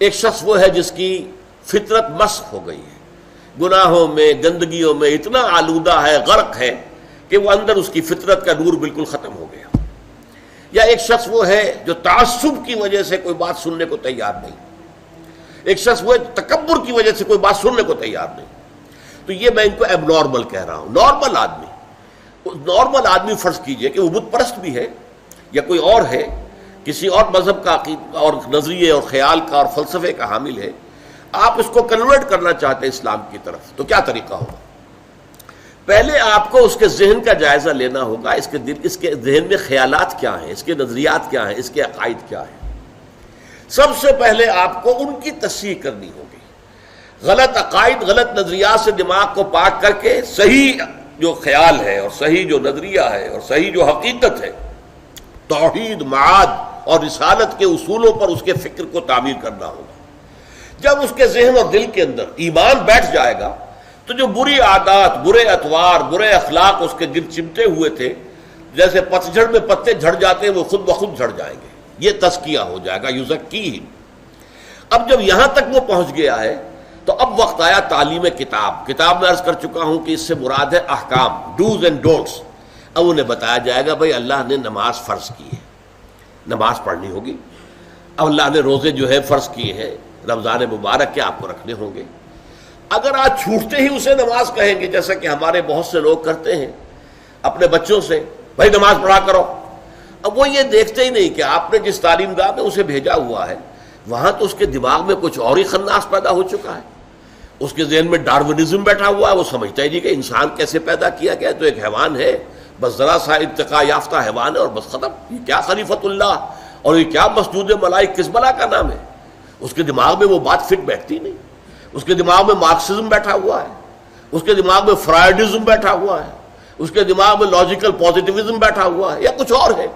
ایک شخص وہ ہے جس کی فطرت مسخ ہو گئی ہے، گناہوں میں گندگیوں میں اتنا آلودہ ہے، غرق ہے کہ وہ اندر اس کی فطرت کا نور بالکل ختم ہو گیا۔ یا ایک شخص وہ ہے جو تعصب کی وجہ سے کوئی بات سننے کو تیار نہیں، ایک شخص وہ ہے تکبر کی وجہ سے کوئی بات سننے کو تیار نہیں۔ تو یہ میں ان کو ایب نارمل کہہ رہا ہوں۔ نارمل آدمی فرض کیجئے کہ وہ بت پرست بھی ہے یا کوئی اور ہے، کسی اور مذہب کا اور نظریے اور خیال کا اور فلسفے کا حامل ہے، آپ اس کو کنورٹ کرنا چاہتے ہیں اسلام کی طرف، تو کیا طریقہ ہوگا؟ پہلے آپ کو اس کے ذہن کا جائزہ لینا ہوگا، اس کے ذہن میں خیالات کیا ہیں، اس کے نظریات کیا ہیں، اس کے عقائد کیا ہیں۔ سب سے پہلے آپ کو ان کی تصحیح کرنی ہوگی۔ غلط عقائد، غلط نظریات سے دماغ کو پاک کر کے صحیح جو خیال ہے اور صحیح جو نظریہ ہے اور صحیح جو حقیقت ہے، توحید، معاد اور رسالت کے اصولوں پر اس کے فکر کو تعمیر کرنا ہوگا۔ جب اس کے ذہن اور دل کے اندر ایمان بیٹھ جائے گا تو جو بری عادات، برے اطوار، برے اخلاق اس کے گرد چمٹے ہوئے تھے، جیسے پتجھڑ میں پتے جھڑ جاتے ہیں، وہ خود بخود جھڑ جائیں گے۔ یہ تزکیہ ہو جائے گا، یزکیہم۔ اب جب یہاں تک وہ پہنچ گیا ہے تو اب وقت آیا تعلیم کتاب۔ کتاب میں عرض کر چکا ہوں کہ اس سے مراد ہے احکام، ڈوز اینڈ ڈونٹس۔ اب انہیں بتایا جائے گا بھائی اللہ نے نماز فرض کی ہے، نماز پڑھنی ہوگی۔ اب اللہ نے روزے جو ہے فرض کیے ہیں، رمضان مبارک کے آپ کو رکھنے ہوں گے۔ اگر آج چھوٹتے ہی اسے نماز کہیں گے، جیسا کہ ہمارے بہت سے لوگ کرتے ہیں اپنے بچوں سے، بھائی نماز پڑھا کرو، اب وہ یہ دیکھتے ہی نہیں کہ آپ نے جس تعلیم گاہ میں اسے بھیجا ہوا ہے وہاں تو اس کے دماغ میں کچھ اور ہی خناس پیدا ہو چکا ہے۔ اس کے ذہن میں ڈارونزم بیٹھا ہوا ہے، وہ سمجھتا ہی نہیں کہ انسان کیسے پیدا کیا گیا، تو ایک حیوان ہے، بس ذرا سا ارتقاء یافتہ حیوان ہے اور بس ختم۔ یہ کیا خلیفۃ اللہ اور یہ کیا مسجود ملائک، کس بلا کا نام ہے؟ اس کے دماغ میں وہ بات فٹ بیٹھتی نہیں۔ اس کے دماغ میں مارکسزم بیٹھا ہوا ہے، اس کے دماغ میں فرائڈزم بیٹھا ہوا ہے، اس کے دماغ میں لاجیکل پازیٹیوزم بیٹھا ہوا ہے، یا کچھ اور ہے۔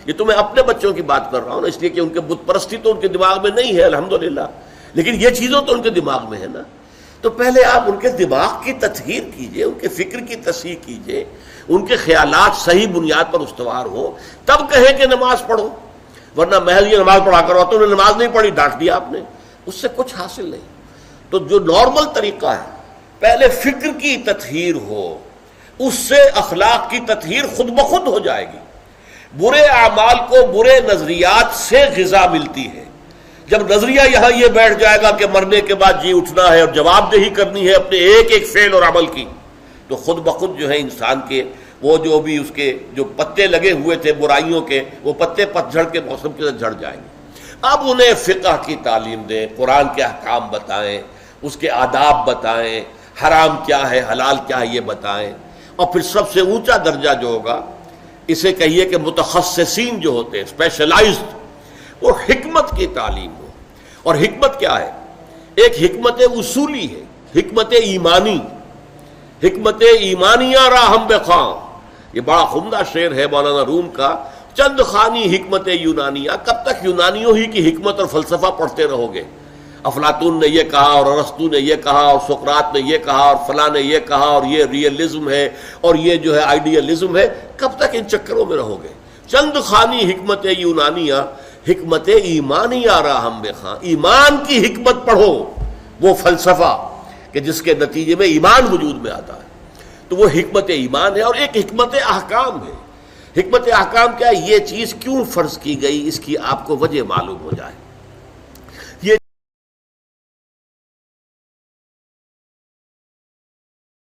یہ تو میں اپنے بچوں کی بات کر رہا ہوں نا، اس لیے کہ ان کے بت پرستی تو ان کے دماغ میں نہیں ہے الحمدللہ، لیکن یہ چیزوں تو ان کے دماغ میں ہے نا۔ تو پہلے آپ ان کے دماغ کی تطہیر کیجئے، ان کے فکر کی تصحیح کیجئے، ان کے خیالات صحیح بنیاد پر استوار ہو، تب کہیں کہ نماز پڑھو۔ ورنہ محض یہ نماز پڑھا کرو، تو انہیں نماز نہیں پڑھی، ڈانٹ دیا آپ نے، اس سے کچھ حاصل نہیں۔ تو جو نارمل طریقہ ہے، پہلے فکر کی تطہیر ہو، اس سے اخلاق کی تطہیر خود بخود ہو جائے گی۔ برے اعمال کو برے نظریات سے غذا ملتی ہے۔ جب نظریہ یہاں یہ بیٹھ جائے گا کہ مرنے کے بعد جی اٹھنا ہے اور جواب دہی کرنی ہے اپنے ایک ایک فعل اور عمل کی، تو خود بخود جو ہے انسان کے وہ جو بھی اس کے جو پتے لگے ہوئے تھے برائیوں کے، وہ پتے پتجھڑ کے موسم کے ساتھ جھڑ جائیں گے۔ اب انہیں فقہ کی تعلیم دیں، قرآن کے احکام بتائیں، اس کے آداب بتائیں، حرام کیا ہے حلال کیا ہے یہ بتائیں، اور پھر سب سے اونچا درجہ جو ہوگا اسے کہیے کہ متخصصین جو ہوتے ہیں، اسپیشلائزڈ، وہ حکمت کی تعلیم ہو۔ اور حکمت کیا ہے؟ ایک حکمت اصولی ہے، حکمت ایمانی، حکمت ایمانیہ راہم بخواں۔ یہ بڑا عمدہ شعر ہے مولانا روم کا، چند خانی حکمت یونانیہ۔ کب تک یونانیوں ہی کی حکمت اور فلسفہ پڑھتے رہو گے؟ افلاطون نے یہ کہا اور ارسطو نے یہ کہا اور سقراط نے یہ کہا اور فلاں نے یہ کہا اور یہ ریئلزم ہے اور یہ جو ہے آئیڈیلزم ہے، کب تک ان چکروں میں رہو گے؟ چند خانی حکمت یونانیہ، حکمت ایمانیہ راہم بخواں، ایمان کی حکمت پڑھو، وہ فلسفہ کہ جس کے نتیجے میں ایمان وجود میں آتا ہے، تو وہ حکمت ایمان ہے۔ اور ایک حکمت احکام ہے۔ حکمت احکام کیا ہے؟ یہ چیز کیوں فرض کی گئی، اس کی آپ کو وجہ معلوم ہو جائے۔